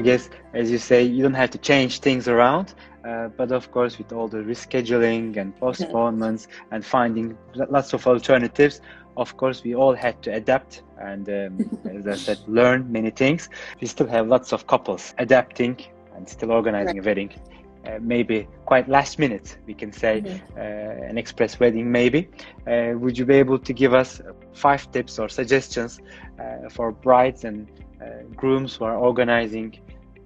I guess, as you say, you don't have to change things around, but of course, with all the rescheduling and postponements and finding lots of alternatives, of course, we all had to adapt and, as I said, learn many things. We still have lots of couples adapting and still organizing a wedding. Maybe quite last minute, we can say, an express wedding maybe. Would you be able to give us 5 tips or suggestions for brides and grooms who are organizing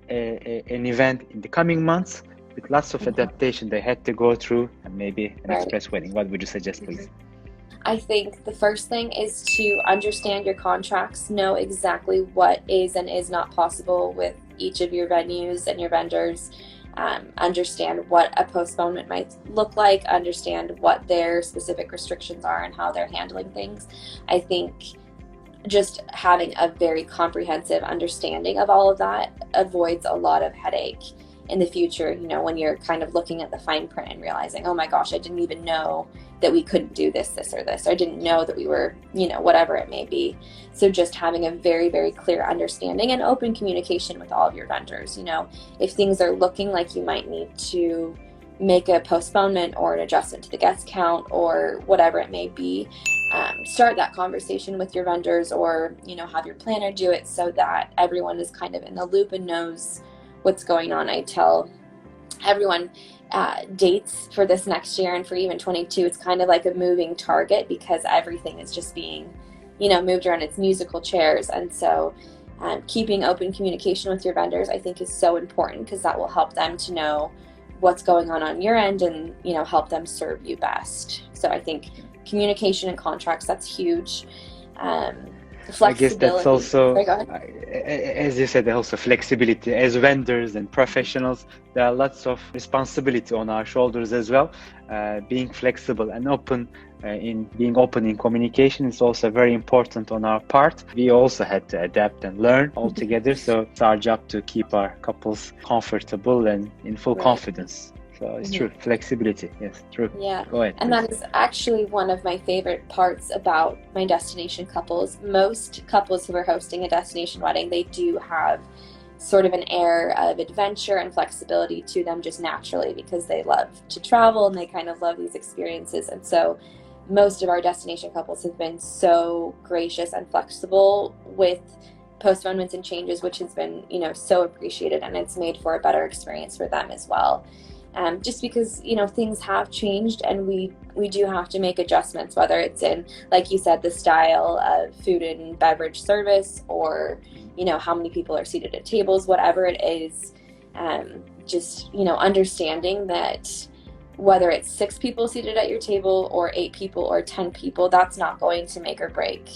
an event in the coming months with lots of adaptation they had to go through, and maybe an express wedding? What would you suggest, please? I think the first thing is to understand your contracts, know exactly what is and is not possible with each of your venues and your vendors. Understand what a postponement might look like, understand what their specific restrictions are and how they're handling things. I think just having a very comprehensive understanding of all of that avoids a lot of headache in the future, you know, when you're kind of looking at the fine print and realizing, oh my gosh, I didn't even know that we couldn't do this, or this, or I didn't know that we were, you know, whatever it may be. So just having a very, very clear understanding and open communication with all of your vendors. You know, if things are looking like you might need to make a postponement or an adjustment to the guest count or whatever it may be, start that conversation with your vendors, or, you know, have your planner do it so that everyone is kind of in the loop and knows what's going on. I tell everyone dates for this next year and for even 22, it's kind of like a moving target because everything is just being, you know, moved around. It's musical chairs. And so keeping open communication with your vendors, I think, is so important, because that will help them to know what's going on your end and, you know, help them serve you best. So I think communication and contracts, that's huge. I guess that's also, as you said, also flexibility. As vendors and professionals, there are lots of responsibility on our shoulders as well. Being flexible and open in communication is also very important on our part. We also had to adapt and learn all together, so it's our job to keep our couples comfortable and in full confidence. So it's true, flexibility. Yes, true. Yeah. Go ahead. And that is actually one of my favorite parts about my destination couples. Most couples who are hosting a destination wedding, they do have sort of an air of adventure and flexibility to them just naturally, because they love to travel and they kind of love these experiences. And so most of our destination couples have been so gracious and flexible with postponements and changes, which has been, you know, so appreciated, and it's made for a better experience for them as well. Just because, you know, things have changed and we do have to make adjustments, whether it's in, like you said, the style of food and beverage service, or, you know, how many people are seated at tables, whatever it is. Just, you know, understanding that whether it's 6 people seated at your table or 8 people or 10 people, that's not going to make or break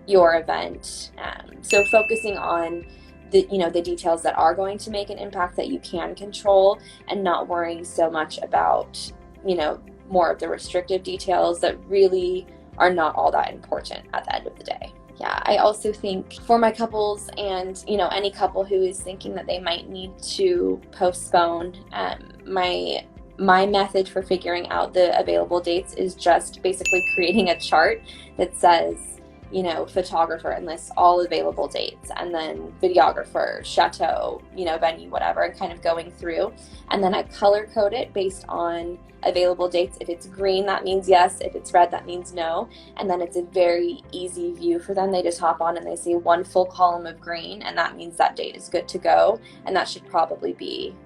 your event. So focusing on the details that are going to make an impact that you can control, and not worrying so much about, you know, more of the restrictive details that really are not all that important at the end of the day. Yeah, I also think for my couples, and, you know, any couple who is thinking that they might need to postpone, my method for figuring out the available dates is just basically creating a chart that says, you know, photographer, and lists all available dates, and then videographer, chateau, you know, venue, whatever, and kind of going through. And then I color code it based on available dates. If it's green, that means yes. If it's red, that means no. And then it's a very easy view for them. They just hop on and they see one full column of green, and that means that date is good to go. And that should probably be,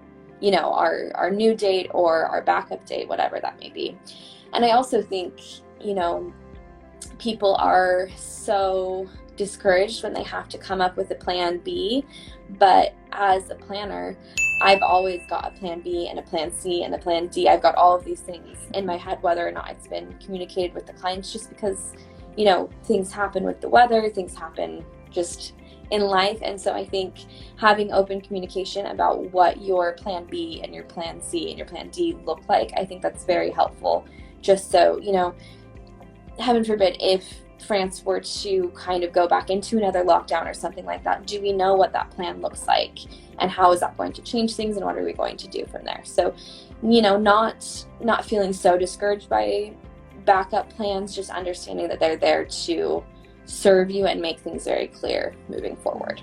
you know, our new date or our backup date, whatever that may be. And I also think, you know, people are so discouraged when they have to come up with a plan B, but as a planner, I've always got a plan B and a plan C and a plan D. I've got all of these things in my head, whether or not it's been communicated with the clients, just because, you know, things happen with the weather, things happen just in life. And so I think having open communication about what your plan B and your plan C and your plan D look like, I think that's very helpful. Just so, you know, heaven forbid, if France were to kind of go back into another lockdown or something like that, do we know what that plan looks like, and how is that going to change things, and what are we going to do from there? So, you know, not feeling so discouraged by backup plans, just understanding that they're there to serve you and make things very clear moving forward.